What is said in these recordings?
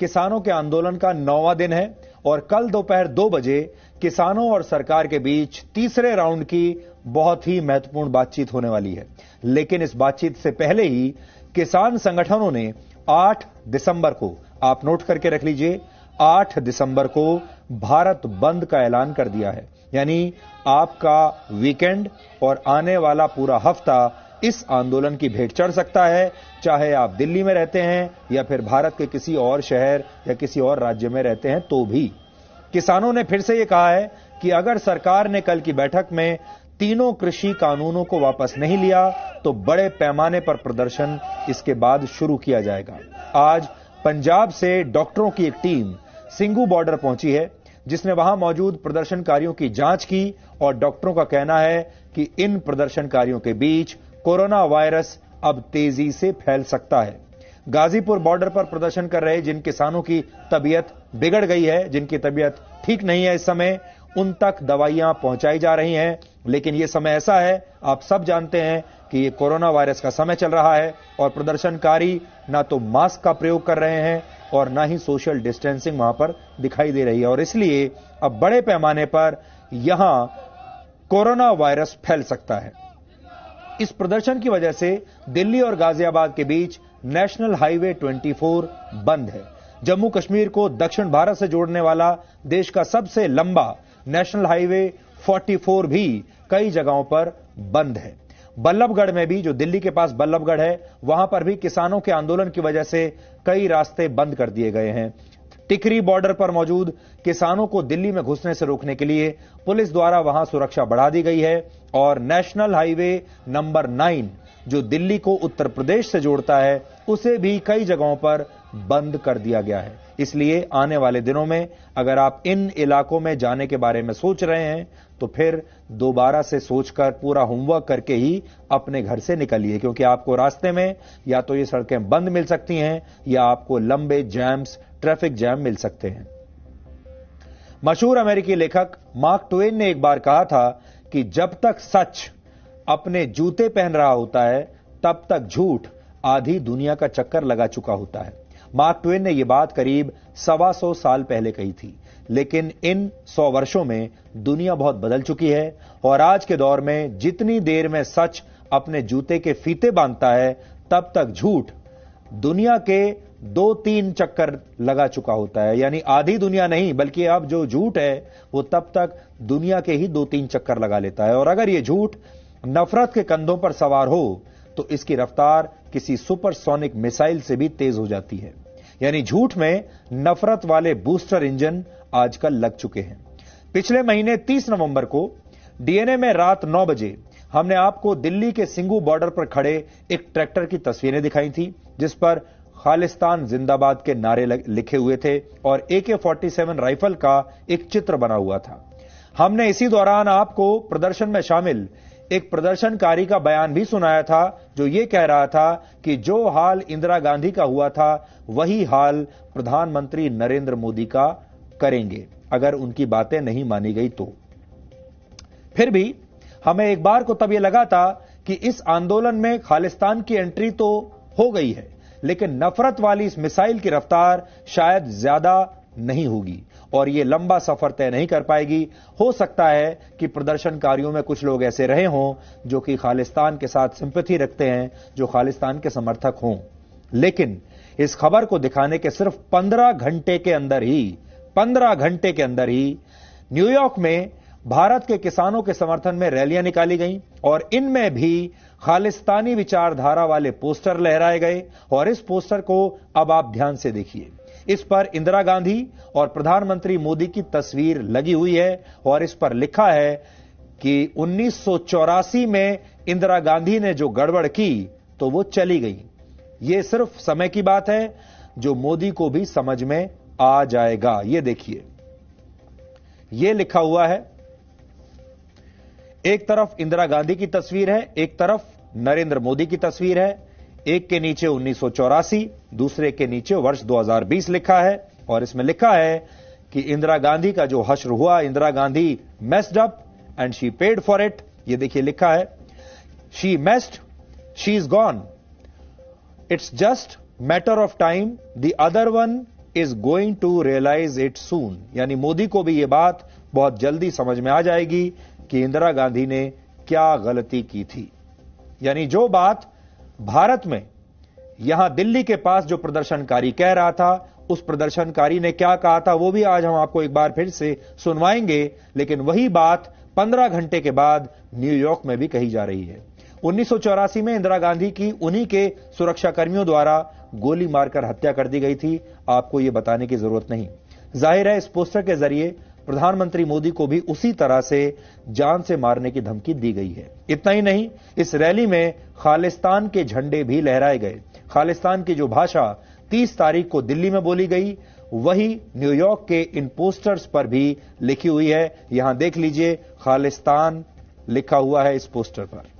किसानों के आंदोलन का 9वां दिन है और कल दोपहर 2 बजे किसानों और सरकार के बीच तीसरे राउंड की बहुत ही महत्वपूर्ण बातचीत होने वाली है। लेकिन इस बातचीत से पहले ही किसान संगठनों ने 8 दिसंबर को, आप नोट करके रख लीजिए, 8 दिसंबर को भारत बंद का ऐलान कर दिया है। यानी आपका वीकेंड और आने वाला पूरा हफ्ता इस आंदोलन की भेंट चढ़ सकता है, चाहे आप दिल्ली में रहते हैं या फिर भारत के किसी और शहर या किसी और राज्य में रहते हैं तो भी। किसानों ने फिर से यह कहा है कि अगर सरकार ने कल की बैठक में तीनों कृषि कानूनों को वापस नहीं लिया तो बड़े पैमाने पर प्रदर्शन इसके बाद शुरू किया जाएगा। आज पंजाब से डॉक्टरों की एक टीम सिंघू बॉर्डर पहुंची है, जिसने वहां मौजूद प्रदर्शनकारियों की जांच की और डॉक्टरों का कहना है कि इन प्रदर्शनकारियों के बीच कोरोना वायरस अब तेजी से फैल सकता है। गाजीपुर बॉर्डर पर प्रदर्शन कर रहे जिन किसानों की तबीयत बिगड़ गई है, जिनकी तबीयत ठीक नहीं है इस समय, उन तक दवाइयां पहुंचाई जा रही हैं। लेकिन यह समय ऐसा है, आप सब जानते हैं कि यह कोरोना वायरस का समय चल रहा है और प्रदर्शनकारी ना तो मास्क का प्रयोग कर रहे हैं और ना ही सोशल डिस्टेंसिंग वहां पर दिखाई दे रही है और इसलिए अब बड़े पैमाने पर यहां कोरोना वायरस फैल सकता है। इस प्रदर्शन की वजह से दिल्ली और गाजियाबाद के बीच नेशनल हाईवे 24 बंद है। जम्मू कश्मीर को दक्षिण भारत से जोड़ने वाला देश का सबसे लंबा नेशनल हाईवे 44 भी कई जगहों पर बंद है। बल्लभगढ़ में भी, जो दिल्ली के पास बल्लभगढ़ है, वहां पर भी किसानों के आंदोलन की वजह से कई रास्ते बंद कर दिए गए हैं। टिकरी बॉर्डर पर मौजूद किसानों को दिल्ली में घुसने से रोकने के लिए पुलिस द्वारा वहां सुरक्षा बढ़ा दी गई है और नेशनल हाईवे नंबर 9 जो दिल्ली को उत्तर प्रदेश से जोड़ता है, उसे भी कई जगहों पर बंद कर दिया गया है। इसलिए आने वाले दिनों में अगर आप इन इलाकों में जाने के बारे में सोच रहे हैं तो फिर दोबारा से सोचकर पूरा होमवर्क करके ही अपने घर से निकलिए, क्योंकि आपको रास्ते में या तो ये सड़कें बंद मिल सकती हैं या आपको लंबे जैम्स, ट्रैफिक जैम मिल सकते हैं। मशहूर अमेरिकी लेखक मार्क ट्वेन ने एक बार कहा था कि जब तक सच अपने जूते पहन रहा होता है तब तक झूठ आधी दुनिया का चक्कर लगा चुका होता है। मार्क ट्वेन ने यह बात करीब 125 साल पहले कही थी, लेकिन इन 100 वर्षों में दुनिया बहुत बदल चुकी है और आज के दौर में जितनी देर में सच अपने जूते के फीते बांधता है तब तक झूठ दुनिया के 2-3 चक्कर लगा चुका होता है। यानी आधी दुनिया नहीं, बल्कि अब जो झूठ है वो तब तक दुनिया के ही 2-3 चक्कर लगा लेता है और अगर ये झूठ नफरत के कंधों पर सवार हो तो इसकी रफ्तार किसी सुपरसोनिक मिसाइल से भी तेज हो जाती है। यानी झूठ में नफरत वाले बूस्टर इंजन आजकल लग चुके हैं। पिछले महीने 30 नवंबर को डीएनए में रात 9 बजे हमने आपको दिल्ली के सिंघू बॉर्डर पर खड़े एक ट्रैक्टर की तस्वीरें दिखाई थी, जिस पर खालिस्तान जिंदाबाद के नारे लिखे हुए थे और AK-47 राइफल का एक चित्र बना हुआ था। हमने इसी दौरान आपको प्रदर्शन में शामिल एक प्रदर्शनकारी का बयान भी सुनाया था, जो यह कह रहा था कि जो हाल इंदिरा गांधी का हुआ था वही हाल प्रधानमंत्री नरेंद्र मोदी का करेंगे अगर उनकी बातें नहीं मानी गई तो। फिर भी हमें एक बार को तब यह लगा था कि इस आंदोलन में खालिस्तान की एंट्री तो हो गई है, लेकिन नफरत वाली इस मिसाइल की रफ्तार शायद ज्यादा नहीं होगी और यह लंबा सफर तय नहीं कर पाएगी। हो सकता है कि प्रदर्शनकारियों में कुछ लोग ऐसे रहे हों जो कि खालिस्तान के साथ सिंपैथी रखते हैं, जो खालिस्तान के समर्थक हों, लेकिन इस खबर को दिखाने के सिर्फ 15 घंटे के अंदर ही न्यूयॉर्क में भारत के किसानों के समर्थन में रैलियां निकाली गईं और इनमें भी खालिस्तानी विचारधारा वाले पोस्टर लहराए गए और इस पोस्टर को अब आप ध्यान से देखिए। इस पर इंदिरा गांधी और प्रधानमंत्री मोदी की तस्वीर लगी हुई है और इस पर लिखा है कि 1984 में इंदिरा गांधी ने जो गड़बड़ की तो वो चली गई। ये सिर्फ समय की बात है जो मोदी को भी समझ में आ जाएगा। ये देखिए, ये लिखा हुआ है, एक तरफ इंदिरा गांधी की तस्वीर है, एक तरफ नरेंद्र मोदी की तस्वीर है। एक के नीचे 1984, दूसरे के नीचे वर्ष 2020 लिखा है और इसमें लिखा है कि इंदिरा गांधी का जो हश्र हुआ, Indira Gandhi messed up and she paid for it. ये देखिए लिखा है, she messed, she is gone, it's just matter of time, the other one is going to realise it soon, यानी मोदी को भी यह बात बहुत जल्दी समझ में आ जाएगी कि इंदिरा गांधी ने क्या गलती की थी। यानी जो बात भारत में यहां दिल्ली के पास जो प्रदर्शनकारी कह रहा था, उस प्रदर्शनकारी ने क्या कहा था वो भी आज हम आपको एक बार फिर से सुनवाएंगे, लेकिन वही बात 15 घंटे के बाद न्यूयॉर्क में भी कही जा रही है। 1984 में इंदिरा गांधी की उन्हीं के सुरक्षाकर्मियों द्वारा गोली मारकर हत्या कर दी गई थी, आपको यह बताने की जरूरत नहीं। जाहिर है इस पोस्टर के जरिए प्रधानमंत्री मोदी को भी उसी तरह से जान से मारने की धमकी दी गई है। इतना ही नहीं, इस रैली में खालिस्तान के झंडे भी लहराए गए। खालिस्तान की जो भाषा 30 तारीख को दिल्ली में बोली गई, वही न्यूयॉर्क के इन पोस्टर्स पर भी लिखी हुई है। यहां देख लीजिए, खालिस्तान लिखा हुआ है इस पोस्टर पर।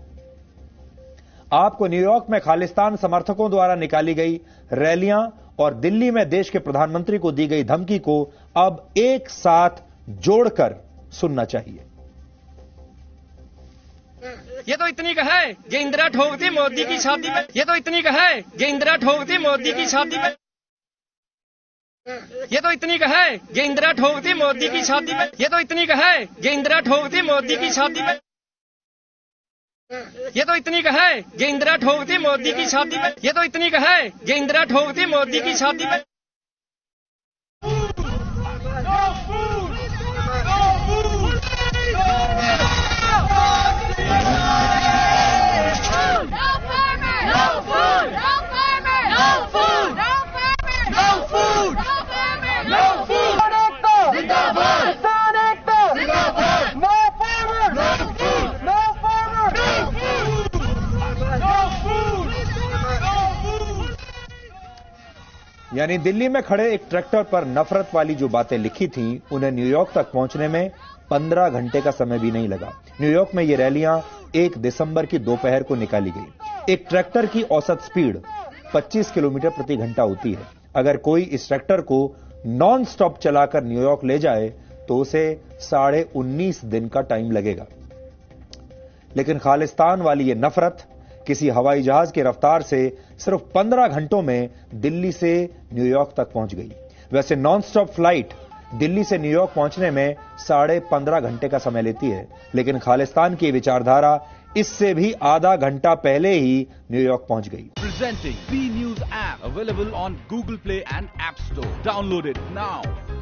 आपको न्यूयॉर्क में खालिस्तान समर्थकों द्वारा निकाली गई रैलियां और दिल्ली में देश के प्रधानमंत्री को दी गई धमकी को अब एक साथ जोड़कर सुनना चाहिए। ये तो इतनी का है कि इंदिरा ठोकती मोदी की छाती में, ये तो इतनी का है कि इंदिरा ठोकती मोदी की छाती में, ये तो इतनी का है कि इंदिरा ठोकती मोदी की छाती में, ये तो इतनी का है कि इंदिरा ठोकती मोदी की छाती में, ये तो इतनी का है कि इंदिरा ठोकती मोदी की छाती में, ये तो इतनी का है कि इंदिरा ठोकती मोदी की छाती में। यानी दिल्ली में खड़े एक ट्रैक्टर पर नफरत वाली जो बातें लिखी थीं, उन्हें न्यूयॉर्क तक पहुंचने में 15 घंटे का समय भी नहीं लगा। न्यूयॉर्क में ये रैलियां 1 दिसंबर की दोपहर को निकाली गई। एक ट्रैक्टर की औसत स्पीड 25 किलोमीटर प्रति घंटा होती है। अगर कोई इस ट्रैक्टर को नॉन स्टॉप चलाकर न्यूयॉर्क ले जाए तो उसे 19.5 दिन का टाइम लगेगा। लेकिन खालिस्तान वाली ये नफरत किसी हवाई जहाज की रफ्तार से सिर्फ 15 घंटों में दिल्ली से न्यूयॉर्क तक पहुंच गई। वैसे नॉन स्टॉप फ्लाइट दिल्ली से न्यूयॉर्क पहुंचने में 15.5 घंटे का समय लेती है, लेकिन खालिस्तान की विचारधारा इससे भी आधा घंटा पहले ही न्यूयॉर्क पहुंच गई। Presenting B News app available on Google Play and App Store. Download it now.